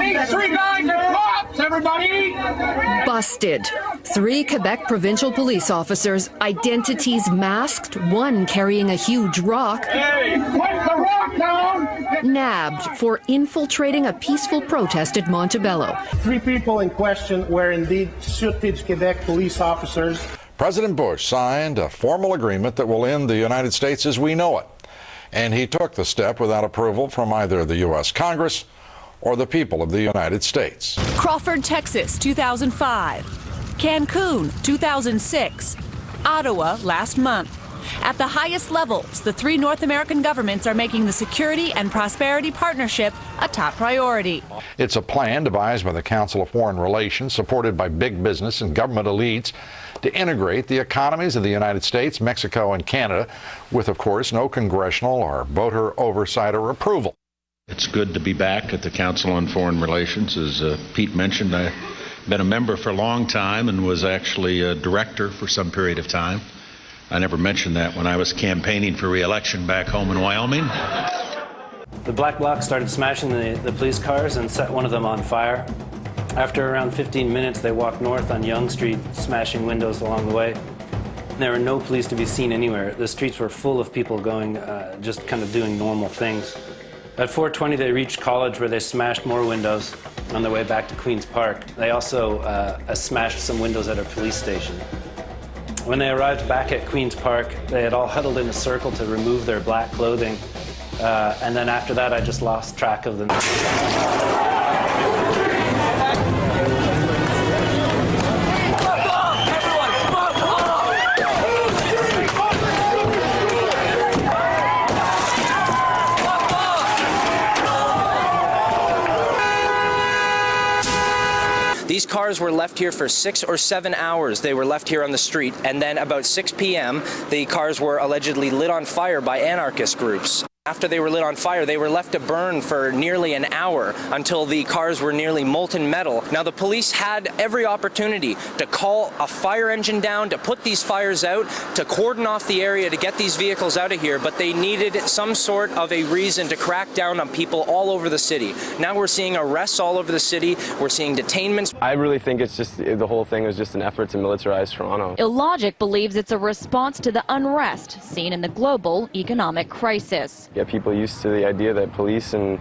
These three guys are cops, everybody! Busted. 3 Quebec provincial police officers, identities masked, one carrying a huge rock, Hey, put the rock down! nabbed for infiltrating a peaceful protest at Montebello. 3 people in question were indeed Sûreté du Québec police officers. President Bush signed a formal agreement that will end the United States as we know it. And he took the step without approval from either the U.S. Congress or the people of the United States. Crawford, Texas, 2005. Cancun, 2006. Ottawa, last month. At the highest levels, the 3 North American governments are making the Security and Prosperity Partnership a top priority. It's a plan devised by the Council of Foreign Relations, supported by big business and government elites, to integrate the economies of the United States, Mexico, and Canada, with, of course, no congressional or voter oversight or approval. It's good to be back at the Council on Foreign Relations. As Pete mentioned, I've been a member for a long time and was actually a director for some period of time. I never mentioned that when I was campaigning for re-election back home in Wyoming. The black bloc started smashing the police cars and set one of them on fire. After around 15 minutes, they walked north on Yonge Street, smashing windows along the way. There were no police to be seen anywhere. The streets were full of people going, just kind of doing normal things. At 4:20, they reached College, where they smashed more windows on their way back to Queen's Park. They also smashed some windows at a police station. When they arrived back at Queen's Park, they had all huddled in a circle to remove their black clothing. And then after that, I just lost track of them. These cars were left here for 6 or 7 hours. They were left here on the street, and then about 6 p.m., the cars were allegedly lit on fire by anarchist groups. After they were lit on fire, they were left to burn for nearly an hour until the cars were nearly molten metal. Now, the police had every opportunity to call a fire engine down, to put these fires out, to cordon off the area to get these vehicles out of here, but they needed some sort of a reason to crack down on people all over the city. Now we're seeing arrests all over the city. We're seeing detainments. I really think it's just, the whole thing was just an effort to militarize Toronto. Illogic believes it's a response to the unrest seen in the global economic crisis. Get people used to the idea that police and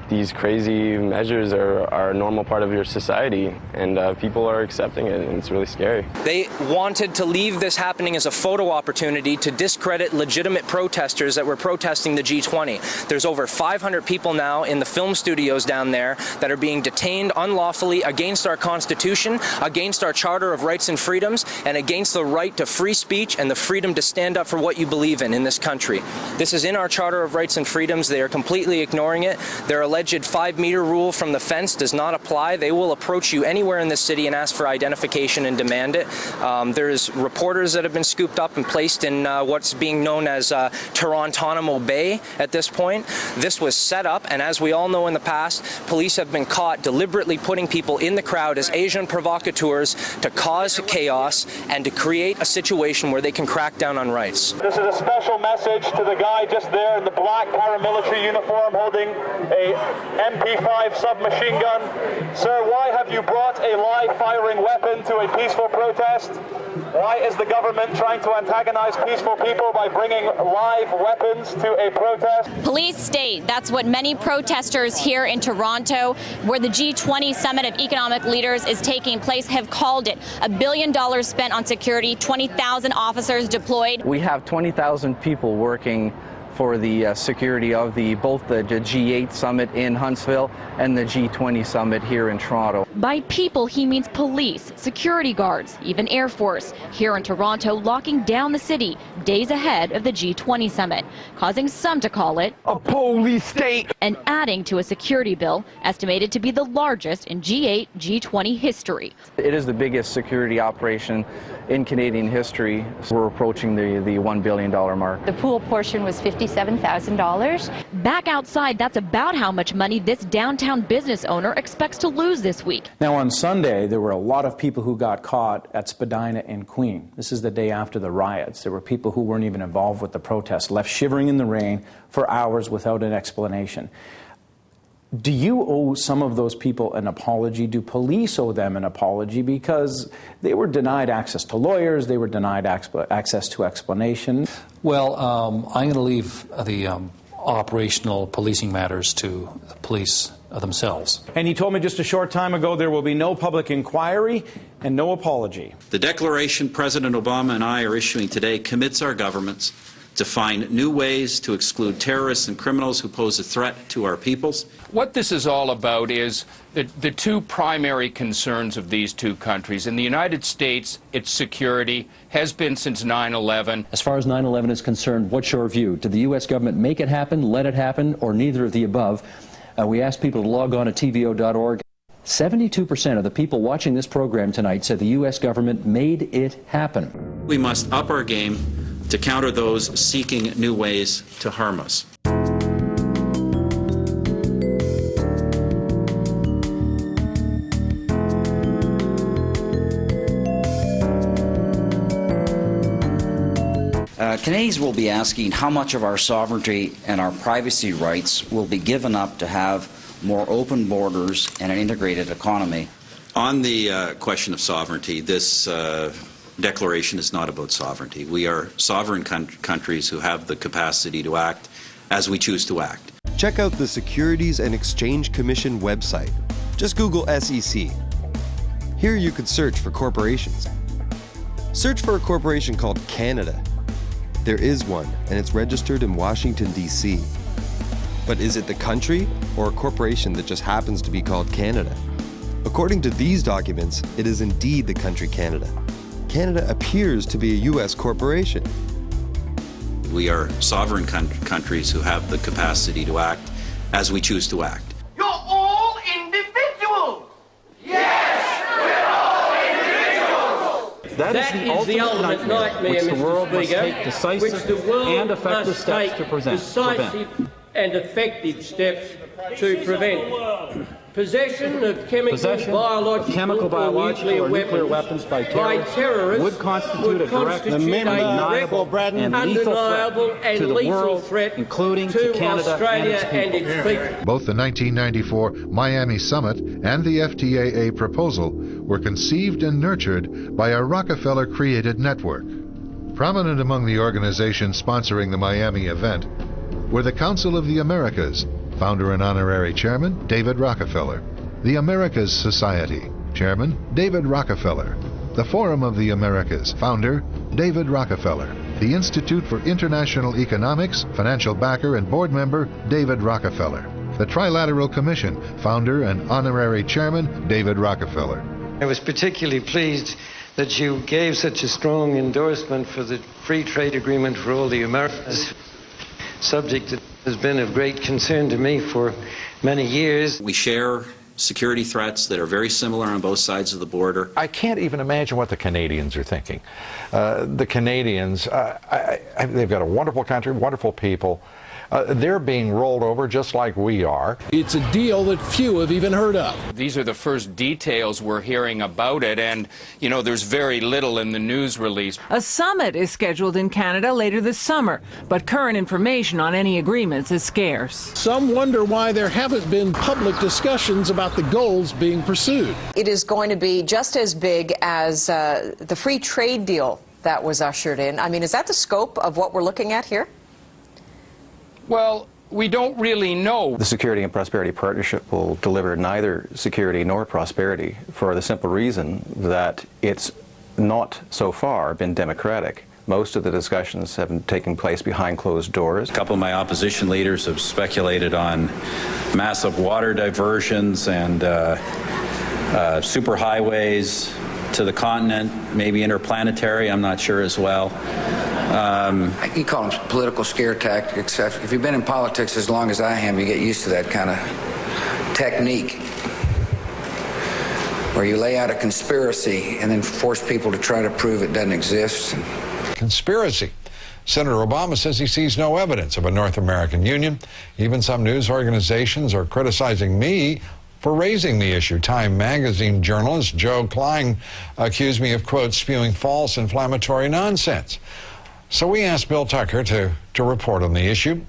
these crazy measures are a normal part of your society, and people are accepting it, and it's really scary. They wanted to leave this happening as a photo opportunity to discredit legitimate protesters that were protesting the G20. There's over 500 people now in the film studios down there that are being detained unlawfully against our Constitution, against our Charter of Rights and Freedoms, and against the right to free speech and the freedom to stand up for what you believe in this country. This is in our Charter of Rights and Freedoms. They are completely ignoring it. Their alleged 5-meter rule from the fence does not apply. They will approach you anywhere in the city and ask for identification and demand it. There's reporters that have been scooped up and placed in what's being known as Toronto Bay at this point. This was set up, and as we all know in the past, police have been caught deliberately putting people in the crowd as Asian provocateurs to cause chaos and to create a situation where they can crack down on rights. This is a special message to the guy just there in the black paramilitary uniform holding a MP5 submachine gun. Sir, why have you brought a live firing weapon to a peaceful protest? Why is the government trying to antagonize peaceful people by bringing live weapons to a protest? Police state that's what many protesters here in Toronto, where the G20 Summit of Economic Leaders is taking place, have called it. $1 billion spent on security, 20,000 officers deployed. We have 20,000 people working for the security of both the G8 summit in Huntsville and the G20 summit here in Toronto. By people, he means police, security guards, even Air Force, here in Toronto, locking down the city days ahead of the G20 summit, causing some to call it a police state and adding to a security bill estimated to be the largest in G8, G20 history. It is the biggest security operation in Canadian history. We're approaching the $1 billion mark. The pool portion was $57,000. Back outside, that's about how much money this downtown business owner expects to lose this week. Now on Sunday, there were a lot of people who got caught at Spadina and Queen. This is the day after the riots. There were people who weren't even involved with the protest, left shivering in the rain for hours without an explanation. Do you owe some of those people an apology? Do police owe them an apology? Because they were denied access to lawyers, they were denied access to explanation. Well, I'm going to leave the operational policing matters to the police themselves. And he told me just a short time ago there will be no public inquiry and no apology. The declaration President Obama and I are issuing today commits our governments to find new ways to exclude terrorists and criminals who pose a threat to our peoples. What this is all about is the two primary concerns of these two countries. In the United States, its security has been since 9/11. As far as 9/11 is concerned, what's your view? Did the U.S. government make it happen, let it happen, or neither of the above? We asked people to log on to tvo.org. 72% of the people watching this program tonight said the U.S. government made it happen. We must up our game to counter those seeking new ways to harm us. Canadians will be asking how much of our sovereignty and our privacy rights will be given up to have more open borders and an integrated economy. On the question of sovereignty, this declaration is not about sovereignty. We are sovereign countries who have the capacity to act as we choose to act. Check out the Securities and Exchange Commission website. Just Google SEC. Here you could search for corporations. Search for a corporation called Canada. There is one, and it's registered in Washington, D.C. But is it the country or a corporation that just happens to be called Canada? According to these documents, it is indeed the country Canada. Canada appears to be a U.S. corporation. We are sovereign countries who have the capacity to act as we choose to act. You're all individuals! Yes, we're all individuals! That is the ultimate nightmare, which the world must take decisive and effective steps to prevent. And effective steps to prevent. Possession of chemical, biological, or nuclear weapons by terrorists would constitute a direct, undeniable, and lethal threat, including to Canada Australia and its people. Both the 1994 Miami Summit and the FTAA proposal were conceived and nurtured by a Rockefeller-created network. Prominent among the organizations sponsoring the Miami event were the Council of the Americas, founder and honorary chairman David Rockefeller, the Americas Society, chairman David Rockefeller, the Forum of the Americas, founder David Rockefeller, the Institute for International Economics, financial backer and board member David Rockefeller, the Trilateral Commission, founder and honorary chairman David Rockefeller. I was particularly pleased that you gave such a strong endorsement for the free trade agreement for all the Americas, subject that has been of great concern to me for many years. We share security threats that are very similar on both sides of the border. I can't even imagine what the Canadians are thinking. The Canadians, they've got a wonderful country, wonderful people. They're being rolled over just like we are. It's a deal that few have even heard of. These are the first details we're hearing about it, and, you know, there's very little in the news release. A summit is scheduled in Canada later this summer, but current information on any agreements is scarce. Some wonder why there haven't been public discussions about the goals being pursued. It is going to be just as big as the free trade deal that was ushered in. I mean, is that the scope of what we're looking at here? Well, we don't really know. The Security and Prosperity Partnership will deliver neither security nor prosperity for the simple reason that it's not so far been democratic. Most of the discussions have been taking place behind closed doors. A couple of my opposition leaders have speculated on massive water diversions and superhighways to the continent, maybe interplanetary, I'm not sure as well. You call them political scare tactics. If you've been in politics as long as I have, you get used to that kind of technique where you lay out a conspiracy and then force people to try to prove it doesn't exist. Conspiracy. Senator Obama says he sees no evidence of a North American union. Even some news organizations are criticizing me for raising the issue. Time magazine journalist Joe Klein accused me of, quote, spewing false inflammatory nonsense. So we asked Bill Tucker to report on the issue.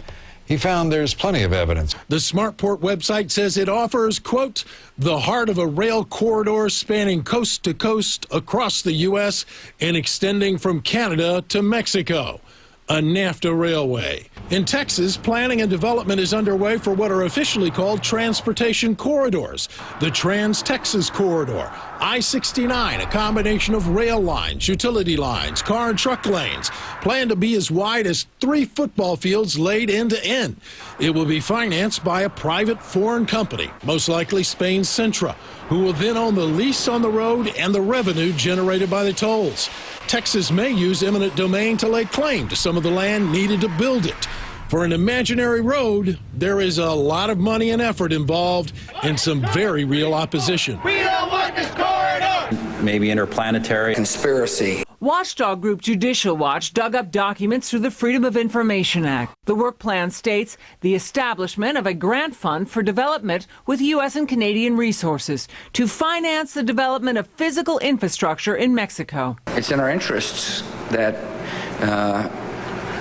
he found there's plenty of evidence. The Smartport website says it offers, quote, the heart of a rail corridor spanning coast to coast across the U.S. and extending from Canada to Mexico. A NAFTA railway. In Texas, planning and development is underway for what are officially called transportation corridors. The Trans-Texas Corridor, I-69, a combination of rail lines, utility lines, car and truck lanes, planned to be as wide as 3 football fields laid end to end. It will be financed by a private foreign company, most likely Spain's Centra, who will then own the lease on the road and the revenue generated by the tolls. Texas may use eminent domain to lay claim to some of the land needed to build it. For an imaginary road, there is a lot of money and effort involved and some very real opposition. We don't want this corridor! Maybe interplanetary Conspiracy. Watchdog group Judicial Watch dug up documents through the Freedom of Information Act. The work plan states the establishment of a grant fund for development with U.S. and Canadian resources to finance the development of physical infrastructure in Mexico. It's in our interests that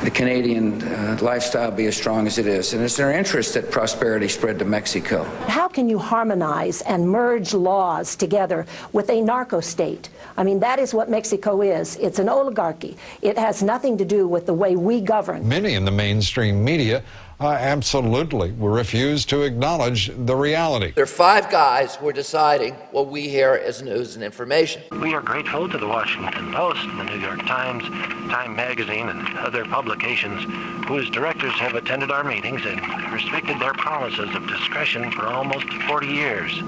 the Canadian lifestyle be as strong as it is, and it's in our interest that prosperity spread to Mexico. How can you harmonize and merge laws together with a narco state? I mean, that is what Mexico is. It's an oligarchy. It has nothing to do with the way we govern. Many in the mainstream media absolutely refuse to acknowledge the reality. There are 5 guys who are deciding what we hear as news and information. We are grateful to the Washington Post, the New York Times, Time Magazine, and other publications whose directors have attended our meetings and respected their promises of discretion for almost 40 years.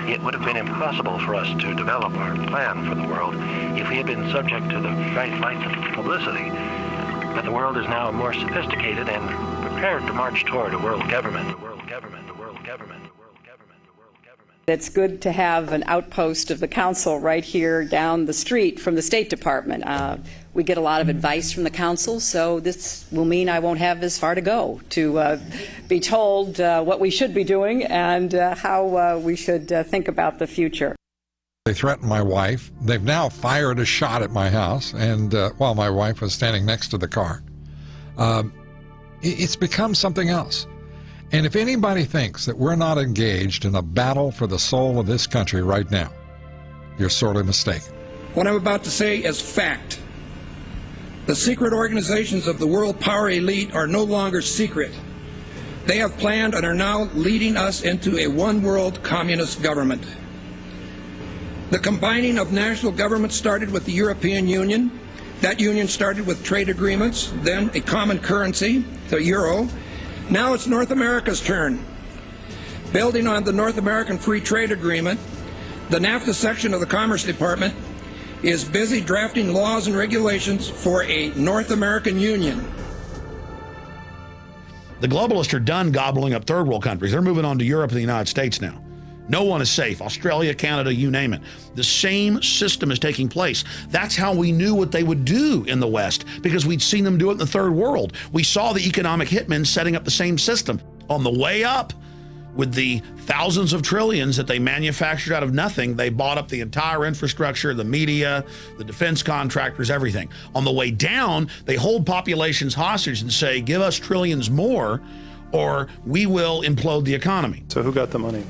It would have been impossible for us to develop our plan for the world if we had been subject to the bright lights of publicity. But the world is now more sophisticated and prepared to march toward a world government, a world government, a world government, a world government, a world government. It's good to have an outpost of the council right here down the street from the State Department. We get a lot of advice from the council, so this will mean I won't have as far to go to be told what we should be doing and how we should think about the future. They threatened my wife. They've now fired a shot at my house, and while my wife was standing next to the car. It's become something else. And if anybody thinks that we're not engaged in a battle for the soul of this country right now, you're sorely mistaken. What I'm about to say is fact. The secret organizations of the world power elite are no longer secret. They have planned and are now leading us into a one-world communist government. The combining of national governments started with the European Union. That union started with trade agreements, then a common currency, the euro. Now it's North America's turn. Building on the North American Free Trade Agreement, the NAFTA section of the Commerce Department is busy drafting laws and regulations for a North American Union. The globalists are done gobbling up third world countries. They're moving on to Europe and the United States now. No one is safe. Australia, Canada, you name it. The same system is taking place. That's how we knew what they would do in the West, because we'd seen them do it in the third world. We saw the economic hitmen setting up the same system. On the way up, with the thousands of trillions that they manufactured out of nothing, they bought up the entire infrastructure, the media, the defense contractors, everything. On the way down, they hold populations hostage and say, give us trillions more, or we will implode the economy. So who got the money?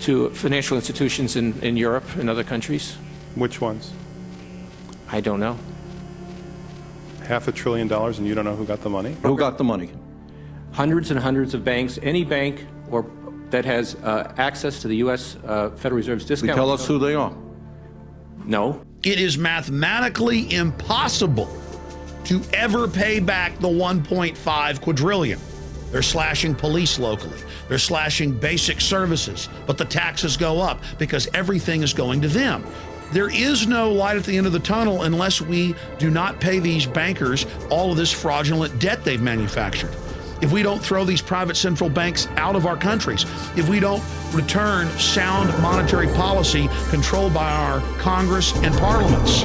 To financial institutions in Europe and other countries. Which ones? I don't know. $500 billion and you don't know who got the money? Who got the money? Hundreds and hundreds of banks. Any bank or that has access to the U.S. Federal Reserve's discount. Tell us who they are. No. It is mathematically impossible to ever pay back the 1.5 quadrillion. They're slashing police locally. They're slashing basic services, but the taxes go up because everything is going to them. There is no light at the end of the tunnel unless we do not pay these bankers all of this fraudulent debt they've manufactured. If we don't throw these private central banks out of our countries, if we don't return sound monetary policy controlled by our Congress and parliaments.